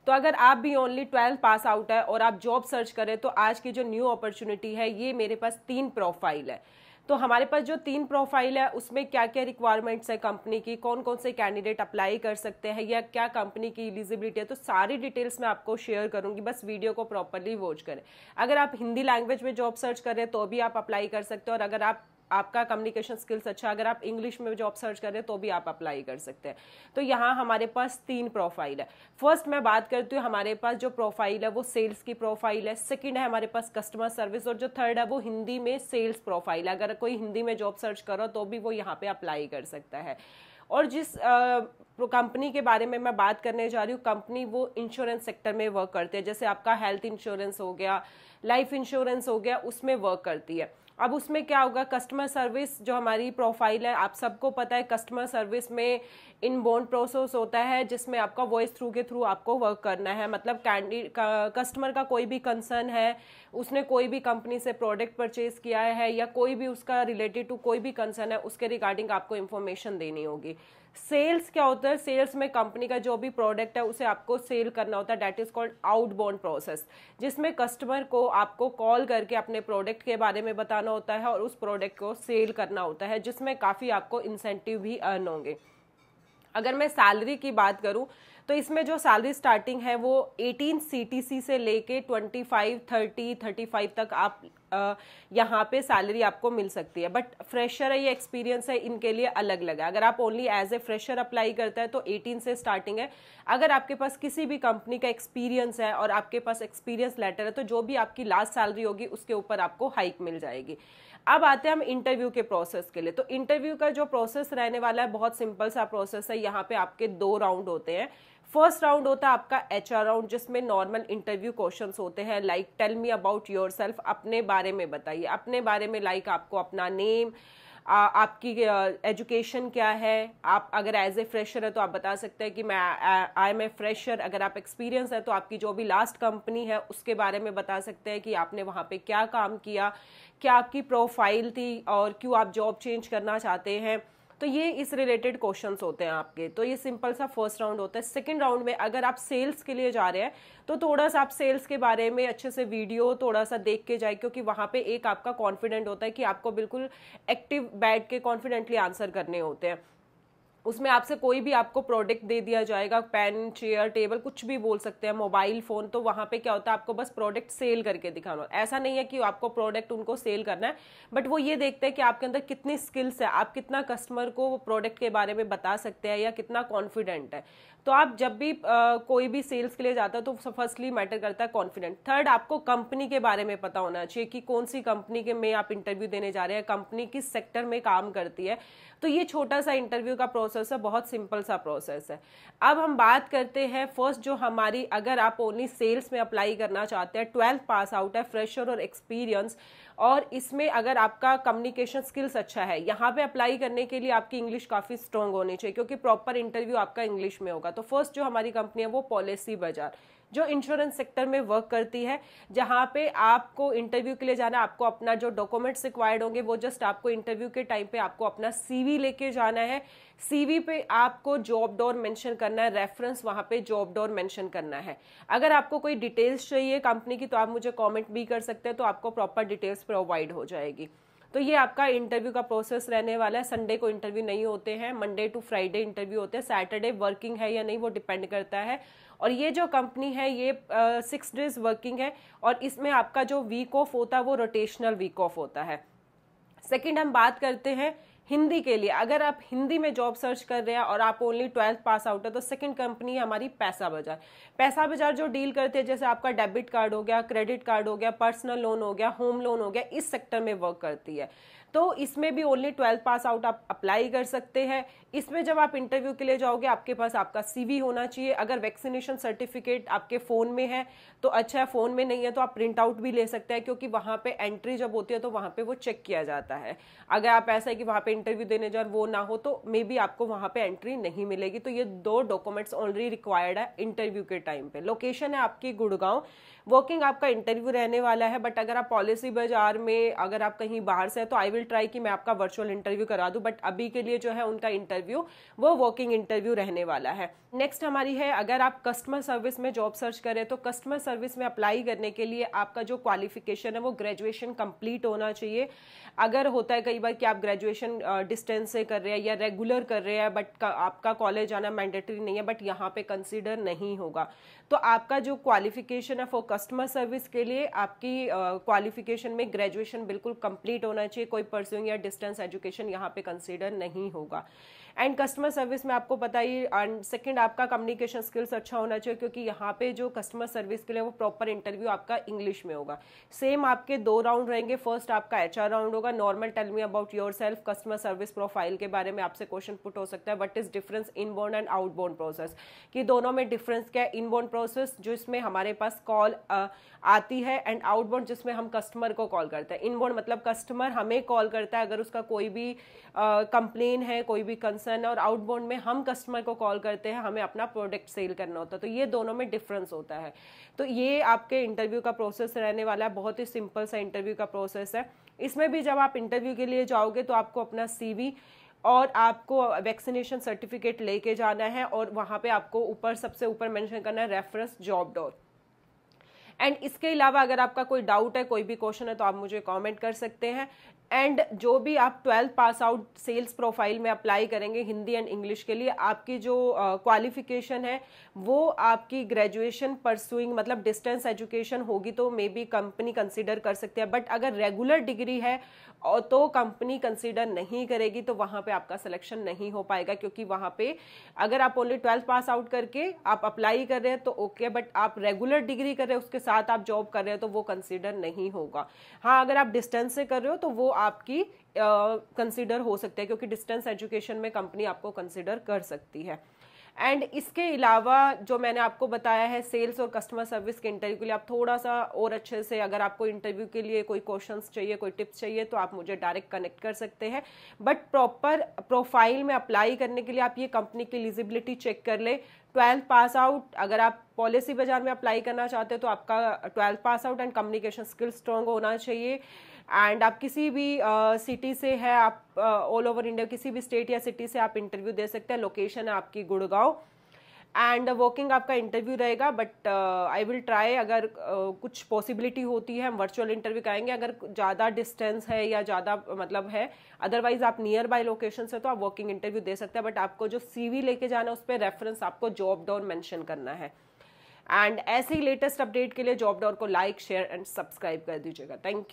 तो अगर आप भी ओनली 12th पास आउट है और आप जॉब सर्च करें तो आज की जो न्यू अपॉर्चुनिटी है ये मेरे पास 3 प्रोफाइल है। तो हमारे पास जो 3 प्रोफाइल है उसमें क्या क्या रिक्वायरमेंट्स है कंपनी की, कौन कौन से कैंडिडेट अप्लाई कर सकते हैं या क्या कंपनी की एलिजिबिलिटी है, तो सारी डिटेल्स मैं आपको शेयर करूंगी, बस वीडियो को प्रॉपरली वॉच करें। अगर आप हिंदी लैंग्वेज में जॉब सर्च करें तो भी आप अप्लाई कर सकते हो, और अगर आपका कम्युनिकेशन स्किल्स अच्छा, अगर आप इंग्लिश में जॉब सर्च करें तो भी आप अप्लाई कर सकते हैं। तो यहाँ हमारे पास 3 प्रोफाइल है। फर्स्ट मैं बात करती हूँ, हमारे पास जो प्रोफाइल है वो सेल्स की प्रोफाइल है। सेकंड है हमारे पास कस्टमर सर्विस, और जो थर्ड है वो हिंदी में सेल्स प्रोफाइल है। अगर कोई हिंदी में जॉब सर्च करो तो भी वो यहाँ पे अप्लाई कर सकता है। और जिस कंपनी के बारे में मैं बात करने जा रही हूँ, कंपनी वो इंश्योरेंस सेक्टर में वर्क करती है। जैसे आपका हेल्थ इंश्योरेंस हो गया, लाइफ इंश्योरेंस हो गया, उसमें वर्क करती है। अब उसमें क्या होगा, कस्टमर सर्विस जो हमारी प्रोफाइल है, आप सबको पता है कस्टमर सर्विस में इनबाउंड प्रोसेस होता है जिसमें आपका वॉइस थ्रू के थ्रू आपको वर्क करना है। मतलब कस्टमर का कोई भी कंसर्न है, उसने कोई भी कंपनी से प्रोडक्ट परचेज किया है या कोई भी उसका रिलेटेड टू कोई भी कंसर्न है, उसके रिगार्डिंग आपको इन्फॉर्मेशन देनी होगी। सेल्स क्या होता है, सेल्स में कंपनी का जो भी प्रोडक्ट है उसे आपको सेल करना होता है, that is called outbound process, जिसमें कस्टमर को आपको कॉल करके अपने प्रोडक्ट के बारे में बताना होता है और उस प्रोडक्ट को सेल करना होता है, जिसमें काफ़ी आपको इंसेंटिव भी अर्न होंगे। अगर मैं सैलरी की बात करूं तो इसमें जो सैलरी स्टार्टिंग है वो 18 CTC से लेके 25, 30, 35 तक आप यहाँ पे सैलरी आपको मिल सकती है। बट फ्रेशर है या एक्सपीरियंस है, इनके लिए अलग अलग है। अगर आप only as a fresher apply करता है तो 18 से स्टार्टिंग है। अगर आपके पास किसी भी कंपनी का एक्सपीरियंस है और आपके पास एक्सपीरियंस लेटर है तो जो भी आपकी लास्ट सैलरी होगी उसके ऊपर आपको हाइक मिल जाएगी। अब आते हैं हम इंटरव्यू के प्रोसेस के लिए। तो इंटरव्यू का जो प्रोसेस रहने वाला है बहुत सिंपल सा प्रोसेस है। यहाँ पे आपके 2 राउंड होते हैं। फर्स्ट राउंड होता है आपका HR राउंड, जिसमें नॉर्मल इंटरव्यू क्वेश्चंस होते हैं, like tell me about yourself, अपने बारे में बताइए। अपने बारे में लाइक आपको अपना नेम, आपकी एजुकेशन क्या है। आप अगर एज ए फ्रेशर है तो आप बता सकते हैं कि मैं आई एम ए फ्रेशर। अगर आप एक्सपीरियंस है तो आपकी जो भी लास्ट कंपनी है उसके बारे में बता सकते हैं कि आपने वहाँ पे क्या काम किया, क्या आपकी प्रोफाइल थी और क्यों आप जॉब चेंज करना चाहते हैं। तो ये इस रिलेटेड क्वेश्चंस होते हैं आपके। तो ये सिंपल सा फर्स्ट राउंड होता है। सेकंड राउंड में अगर आप सेल्स के लिए जा रहे हैं तो थोड़ा सा आप सेल्स के बारे में अच्छे से वीडियो थोड़ा सा देख के जाए, क्योंकि वहां पे एक आपका कॉन्फिडेंट होता है कि आपको बिल्कुल एक्टिव बैठ के कॉन्फिडेंटली आंसर करने होते हैं। उसमें आपसे कोई भी आपको प्रोडक्ट दे दिया जाएगा, पेन, चेयर, टेबल, कुछ भी बोल सकते हैं, मोबाइल फोन। तो वहां पे क्या होता है, आपको बस प्रोडक्ट सेल करके दिखाना। ऐसा नहीं है कि आपको प्रोडक्ट उनको सेल करना है, बट वो ये देखते हैं कि आपके अंदर कितनी स्किल्स है, आप कितना कस्टमर को प्रोडक्ट के बारे में बता सकते हैं या कितना कॉन्फिडेंट है। तो आप जब भी कोई भी सेल्स के लिए जाता है तो फर्स्टली मैटर करता है कॉन्फिडेंट। थर्ड, आपको कंपनी के बारे में पता होना चाहिए कि कौन सी कंपनी के में आप इंटरव्यू देने जा रहे हैं, कंपनी किस सेक्टर में काम करती है। तो ये छोटा सा इंटरव्यू का प्रोसेस है, बहुत सिंपल सा प्रोसेस है। अब हम बात करते हैं फर्स्ट जो हमारी, अगर आप ओनली सेल्स में अप्लाई करना चाहते हैं, 12th पास आउट है, फ्रेशर और एक्सपीरियंस, और इसमें अगर आपका कम्युनिकेशन स्किल्स अच्छा है, यहाँ पे अप्लाई करने के लिए आपकी इंग्लिश काफ़ी स्ट्रॉन्ग होनी चाहिए, क्योंकि प्रॉपर इंटरव्यू आपका इंग्लिश में होगा। तो फर्स्ट जो हमारी कंपनी है वो पॉलिसी बाजार, जो इंश्योरेंस सेक्टर में वर्क करती है, जहां पे आपको इंटरव्यू के लिए जाना, आपको अपना जो डॉक्यूमेंट्स रिक्वायर्ड होंगे वो जस्ट आपको इंटरव्यू के टाइम पे आपको अपना CV लेके जाना है। CV पे आपको जॉब डोर मेंशन करना है, रेफरेंस वहां पे जॉब डोर मेंशन करना है। अगर आपको कोई डिटेल्स चाहिए कंपनी की तो आप मुझे कमेंट भी कर सकते हैं, तो आपको प्रॉपर डिटेल्स प्रोवाइड हो जाएगी। तो ये आपका इंटरव्यू का प्रोसेस रहने वाला है। संडे को इंटरव्यू नहीं होते हैं, मंडे टू फ्राइडे इंटरव्यू होते हैं। सैटरडे वर्किंग है या नहीं वो डिपेंड करता है। और ये जो कंपनी है ये 6 डेज वर्किंग है, और इसमें आपका जो वीक ऑफ होता है वो रोटेशनल वीक ऑफ होता है। सेकंड हम बात करते हैं हिंदी के लिए। अगर आप हिंदी में जॉब सर्च कर रहे हैं और आप ओनली 12th पास आउट है तो सेकंड कंपनी है हमारी पैसा बाजार। पैसा बाजार जो डील करते हैं, जैसे आपका डेबिट कार्ड हो गया, क्रेडिट कार्ड हो गया, पर्सनल लोन हो गया, होम लोन हो गया, इस सेक्टर में वर्क करती है। तो इसमें भी ओनली 12th पास आउट आप अप्लाई कर सकते हैं। इसमें जब आप इंटरव्यू के लिए जाओगे आपके पास आपका CV होना चाहिए। अगर वैक्सीनेशन सर्टिफिकेट आपके फ़ोन में है तो अच्छा है, फ़ोन में नहीं है तो आप प्रिंट आउट भी ले सकते हैं, क्योंकि वहाँ पे एंट्री जब होती है तो वहाँ पे वो चेक किया जाता है। अगर आप ऐसा है कि वहाँ पे इंटरव्यू देने जा वो ना हो तो मे बी आपको वहाँ पे एंट्री नहीं मिलेगी। तो ये 2 डॉक्यूमेंट्स ऑलरेडी रिक्वायर्ड है इंटरव्यू के टाइम पे। लोकेशन है आपकी गुड़गांव, वर्किंग आपका इंटरव्यू रहने वाला है। बट अगर आप पॉलिसी बाजार में अगर आप कहीं बाहर से है तो आई विल विल ट्राई कि मैं आपका वर्चुअल इंटरव्यू करा दूं, बट अभी के लिए जो है उनका इंटरव्यू वो वॉकिंग इंटरव्यू रहने वाला है। नेक्स्ट हमारी है, अगर आप कस्टमर सर्विस में जॉब सर्च करें तो कस्टमर सर्विस में अप्लाई करने के लिए आपका जो क्वालिफिकेशन है वो ग्रेजुएशन कंप्लीट होना चाहिए। अगर होता है कई बार कि आप ग्रेजुएशन डिस्टेंस से कर रहे हैं या रेगुलर कर रहे हैं, बट आपका कॉलेज आना मैंडेटरी नहीं है, बट यहाँ पे कंसीडर नहीं होगा। तो आपका जो क्वालिफिकेशन है फॉर कस्टमर सर्विस के लिए आपकी क्वालिफिकेशन में ग्रेजुएशन बिल्कुल कंप्लीट होना चाहिए, कोई परस्यूइंग या डिस्टेंस एजुकेशन यहाँ पे कंसीडर नहीं होगा। एंड कस्टमर सर्विस में आपको पता ही, एंड सेकंड आपका कम्युनिकेशन स्किल्स अच्छा होना चाहिए, क्योंकि यहाँ पे जो कस्टमर सर्विस के लिए वो प्रॉपर इंटरव्यू आपका इंग्लिश में होगा। सेम आपके 2 राउंड रहेंगे, फर्स्ट आपका HR राउंड होगा, normal tell me about yourself, customer service profile के बारे में आपसे क्वेश्चन पुट हो सकता है, what is difference inbound and outbound process, कि दोनों में डिफरेंस क्या है। इनबाउंड प्रोसेस जो इसमें हमारे पास कॉल आती है, एंड आउटबाउंड जिसमें हम कस्टमर को कॉल करते हैं। इनबाउंड मतलब कस्टमर हमें कॉल करता है अगर उसका कोई भी कंप्लेन है, कोई भी कंसर्न है, और आउटबाउंड में हम कस्टमर को कॉल करते हैं, हमें अपना प्रोडक्ट सेल करना होता है। तो ये दोनों में डिफरेंस होता है। तो ये आपके इंटरव्यू का प्रोसेस रहने वाला है, बहुत ही सिंपल सा इंटरव्यू का प्रोसेस है। इसमें भी जब आप इंटरव्यू के लिए जाओगे तो आपको अपना CV और आपको वैक्सीनेशन सर्टिफिकेट लेके जाना है, और वहाँ पे आपको ऊपर सबसे ऊपर मेंशन करना है रेफरेंस जॉब डॉट। एंड इसके अलावा अगर आपका कोई डाउट है, कोई भी क्वेश्चन है, तो आप मुझे कमेंट कर सकते हैं। एंड जो भी आप 12th pass out sales profile में अप्लाई करेंगे हिंदी एंड इंग्लिश के लिए, आपकी जो क्वालिफिकेशन है वो आपकी ग्रेजुएशन परसुइंग मतलब डिस्टेंस एजुकेशन होगी तो मे बी कंपनी कंसीडर कर सकती है, बट अगर रेगुलर डिग्री है और तो कंपनी कंसीडर नहीं करेगी, तो वहाँ पे आपका सिलेक्शन नहीं हो पाएगा, क्योंकि वहाँ पे अगर आप ओनली 12th पास आउट करके आप अप्लाई कर रहे हैं तो ओके, बट आप रेगुलर डिग्री कर रहे हैं उसके साथ आप जॉब कर रहे हैं तो वो कंसीडर नहीं होगा। हाँ, अगर आप डिस्टेंस से कर रहे हो तो वो आपकी कंसीडर हो सकता है, क्योंकि डिस्टेंस एजुकेशन में कंपनी आपको कंसीडर कर सकती है। एंड इसके अलावा जो मैंने आपको बताया है सेल्स और कस्टमर सर्विस के इंटरव्यू के लिए, आप थोड़ा सा और अच्छे से, अगर आपको इंटरव्यू के लिए कोई क्वेश्चंस चाहिए, कोई टिप्स चाहिए, तो आप मुझे डायरेक्ट कनेक्ट कर सकते हैं। बट प्रॉपर प्रोफाइल में अप्लाई करने के लिए आप ये कंपनी की एलिजिबिलिटी चेक कर ले। 12th पास आउट, अगर आप पॉलिसी बाजार में अप्लाई करना चाहते हो तो आपका 12th pass out and communication skill strong होना चाहिए। एंड आप किसी भी सिटी से है, आप ऑल ओवर इंडिया किसी भी स्टेट या सिटी से आप इंटरव्यू दे सकते हैं। लोकेशन है आपकी गुड़गांव, एंड वॉकिंग आपका इंटरव्यू रहेगा, बट आई विल ट्राई, अगर कुछ पॉसिबिलिटी होती है हम वर्चुअल इंटरव्यू कराएंगे, अगर ज़्यादा डिस्टेंस है या ज़्यादा मतलब है, अदरवाइज आप नियर बाय लोकेशन से तो आप वॉकिंग इंटरव्यू दे सकते हैं, बट आपको जो CV लेके जाना है उस पर रेफरेंस आपको जॉब डॉट मेंशन करना है। एंड ऐसे ही लेटेस्ट अपडेट के लिए जॉब डॉट को लाइक, शेयर एंड सब्सक्राइब कर दीजिएगा। Thank you.